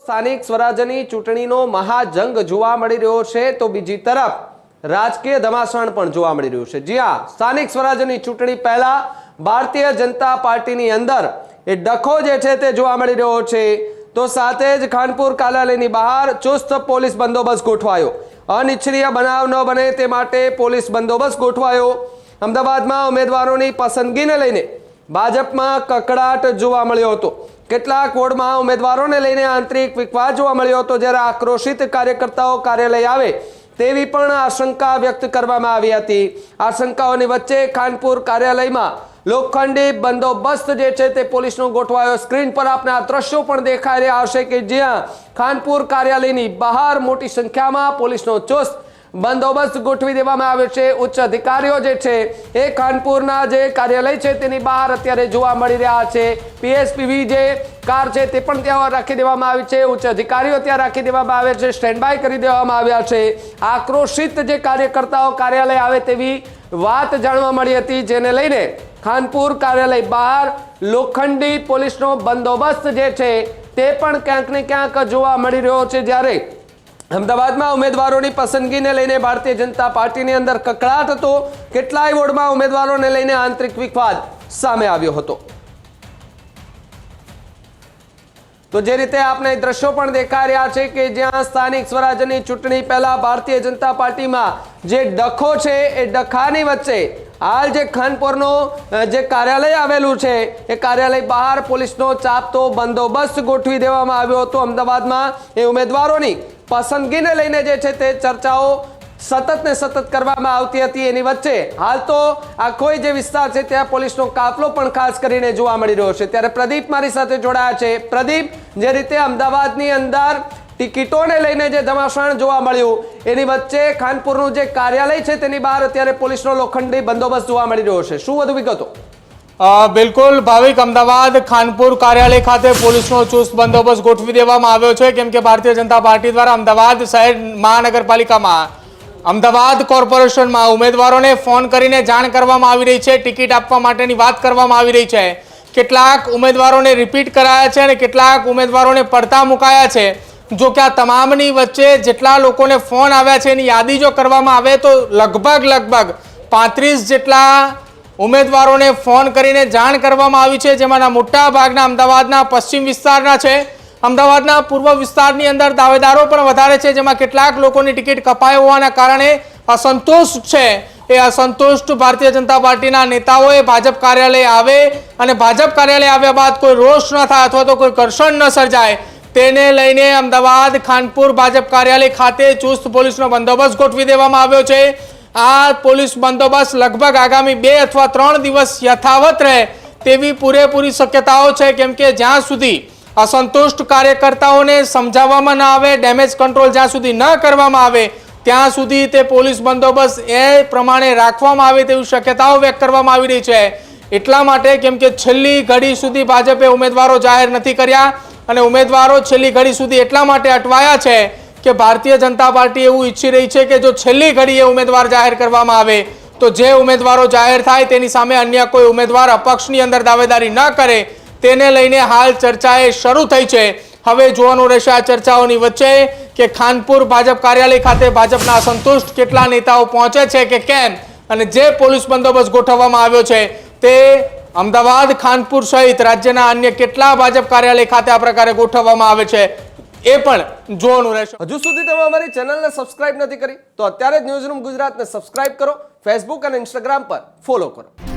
સ્થાનિક સ્વરાજ્યની ચૂંટણીનો મહાજંગ જોવા મળી રહ્યો છે તો બીજી તરફ રાજકીય ધમાસાણ પણ જોવા મળી રહ્યું છે। જી હા, સ્થાનિક સ્વરાજ્યની ચૂંટણી પહેલા ભારતીય જનતા પાર્ટીની અંદર એ ડખો જે છે તે જોવા મળી રહ્યો છે। તો સાથે જ ખાનપુર કાર્યાલયની બહાર ચુસ્ત પોલીસ બંદોબસ્ત ગોઠવાયો। અનિચ્છનીય બનાવ ન બને તે માટે પોલીસ બંદોબસ્ત ગોઠવાયો। અમદાવાદમાં ઉમેદવારોની પસંદગીને લઈને ભાજપમાં કકડાટ જોવા મળ્યો હતો। કેટલાક વોર્ડમાં ઉમેદવારોને લઈને આંતરિક વિવાદ જોવા મળ્યો હતો, જ્યારે આક્રોશિત કાર્યકર્તાઓ કાર્યાલય આવે તેવી પણ આશંકા વ્યક્ત કરવામાં આવી હતી। આશંકાઓની વચ્ચે ખાનપુર કાર્યાલયમાં લોખંડી બંદોબસ્ત જે છે તે પોલીસનો ગોઠવાયો। સ્ક્રીન પર આપને આ દ્રશ્યો પણ દેખાઈ રહ્યા હશે કે જ્યાં ખાનપુર કાર્યાલયની બહાર મોટી સંખ્યામાં પોલીસનો ચુસ્ત બંદોબસ્ત ગોઠવી દેવામાં આવ્યો છે। ઉચ્ચ અધિકારીઓ જે છે એ ખાનપુરના જે કાર્યાલય છે તેની બહાર અત્યારે જોવા મળી રહ્યા છે। પીએસપીવી જે કાર છે તે પણ ત્યાં રાખી દેવામાં આવી છે। ઉચ્ચ અધિકારીઓ ત્યાં રાખી દેવામાં આવ્યા છે, સ્ટેન્ડ બાય કરી દેવામાં આવ્યા છે। આક્રોશિત જે કાર્યકર્તાઓ કાર્યાલય આવે તેવી વાત જાણવા મળી હતી, જેને લઈને ખાનપુર કાર્યાલય બહાર લોખંડી પોલીસનો બંદોબસ્ત જે છે તે પણ ક્યાંક ને ક્યાંક જોવા મળી રહ્યો છે। જ્યારે અમદાવાદમાં ઉમેદવારોની પસંદગીને લઈને ભારતીય જનતા પાર્ટીની અંદર કકડાટ હતો। કેટલાય વોર્ડમાં ઉમેદવારોને લઈને આંતરિક વિવાદ સામે આવ્યો હતો। તો જે રીતે આપણે દ્રશ્યો પણ દેખાઈ રહ્યા છે કે જ્યાં સ્થાનિક સ્વરાજ્યની ચૂંટણી પહેલા ભારતીય જનતા પાર્ટીમાં જે ડખો છે એ ડખાની વચ્ચે હાલ જે ખાનપુરનો જે કાર્યાલય આવેલું છે એ કાર્યાલય બહાર પોલીસનો ચાપતો બંદોબસ્ત ગોઠવી દેવામાં આવ્યો હતો। અમદાવાદમાં એ ઉમેદવારોની પસંદગીને લઈને જે છે તે ચર્ચાઓ સતત ને સતત કરવામાં આવતી હતી। એની વચ્ચે હાલ તો આ કોઈ જે વિસ્તાર છે ત્યાં પોલીસનો કાફલો પણ ખાસ કરીને જોવા મળી રહ્યો છે। ત્યારે પ્રદીપ મારી સાથે જોડાયા છે। પ્રદીપ, જે રીતે અમદાવાદની અંદર ટિકિટોને લઈને જે ધમાસાણ જોવા મળ્યું એની વચ્ચે ખાનપુરનું જે કાર્યાલય છે તેની બહાર અત્યારે પોલીસનો લોખંડી બંદોબસ્ત જોવા મળી રહ્યો છે, શું વધુ વિગતો? બિલકુલ ભાવિક, અમદાવાદ ખાનપુર કાર્યાલય ખાતે પોલીસનો ચુસ્ત બંદોબસ્ત ગોઠવી દેવામાં આવ્યો છે, કેમ કે ભારતીય જનતા પાર્ટી દ્વારા અમદાવાદ શહેર મહાનગરપાલિકામાં અમદાવાદ કોર્પોરેશનમાં ઉમેદવારોને ફોન કરીને જાણ કરવામાં આવી રહી છે, ટિકિટ આપવા માટેની વાત કરવામાં આવી રહી છે। કેટલાક ઉમેદવારોને રિપીટ કરાયા છે અને કેટલાક ઉમેદવારોને પડતા મુકાયા છે। જો કે આ તમામની વચ્ચે જેટલા લોકોને ફોન આવ્યા છે એની યાદી જો કરવામાં આવે તો લગભગ 35 જેટલા ઉમેદવારોને ફોન કરીને જાણ કરવામાં આવી છે, જેમાંના મોટા ભાગના અમદાવાદના પશ્ચિમ વિસ્તારના છે। અમદાવાદના પૂર્વ વિસ્તારની અંદર દાવેદારો પણ વધારે છે, જેમાં કેટલાક લોકોની ટિકિટ કપાઈ હોવાના કારણે અસંતોષ છે। એ અસંતુષ્ટ ભારતીય જનતા પાર્ટીના નેતાઓએ ભાજપ કાર્યાલય આવે અને ભાજપ કાર્યાલય આવ્યા બાદ કોઈ રોષ ન થાય અથવા તો કોઈ ઘર્ષણ ન સર્જાય તેને લઈને અમદાવાદ ખાનપુર ભાજપ કાર્યાલય ખાતે ચુસ્ત પોલીસનો બંદોબસ્ત ગોઠવી દેવામાં આવ્યો છે। આ પોલીસ બંદોબસ્ત લગભગ આગામી 2 અથવા 3 દિવસ યથાવત રહે તેવી પૂરેપૂરી શક્યતાઓ છે, કેમ કે જ્યાં સુધી અસંતુષ્ટ કાર્યકર્તાઓને સમજાવવામાં ન આવે, ડેમેજ કંટ્રોલ જ્યાં સુધી ન કરવામાં આવે ત્યાં સુધી તે પોલીસ બંદોબસ્ત એ પ્રમાણે રાખવામાં આવે તેવી શક્યતાઓ વ્યક્ત કરવામાં આવી રહી છે। એટલા માટે કેમ કે છેલ્લી ઘડી સુધી ભાજપે ઉમેદવારો જાહેર નથી કર્યા અને ઉમેદવારો છેલ્લી ઘડી સુધી એટલા માટે અટવાયા છે કે ભારતીય જનતા પાર્ટી એવું ઈચ્છી રહી છે કે જો છેલ્લી ઘડીએ ઉમેદવાર જાહેર કરવામાં આવે તો જે ઉમેદવારો જાહેર થાય તેની સામે અન્ય કોઈ ઉમેદવાર અપક્ષની અંદર દાવેદારી ન કરે, તેને લઈને હાલ ચર્ચાએ શરૂ થઈ છે। હવે જોવાનું રહેશે આ ચર્ચાઓની વચ્ચે કે ખાનપુર ભાજપ કાર્યાલય ખાતે ભાજપના અસંતુષ્ટ કેટલા નેતાઓ પહોંચે છે કે કેમ, અને જે પોલીસ બંદોબસ્ત ગોઠવવામાં આવ્યો છે તે અમદાવાદ ખાનપુર સહિત રાજ્યના અન્ય કેટલા ભાજપ કાર્યાલય ખાતે આ પ્રકારે ગોઠવવામાં આવે છે એ પણ જોવાનું રહેશે। હજુ સુધી તમે અમારી ચેનલને સબસ્ક્રાઇબ નથી કરી તો અત્યારે જ ન્યૂઝરૂમ ગુજરાતને સબસ્ક્રાઇબ કરો, ફેસબુક અને ઇન્સ્ટાગ્રામ પર ફોલો કરો।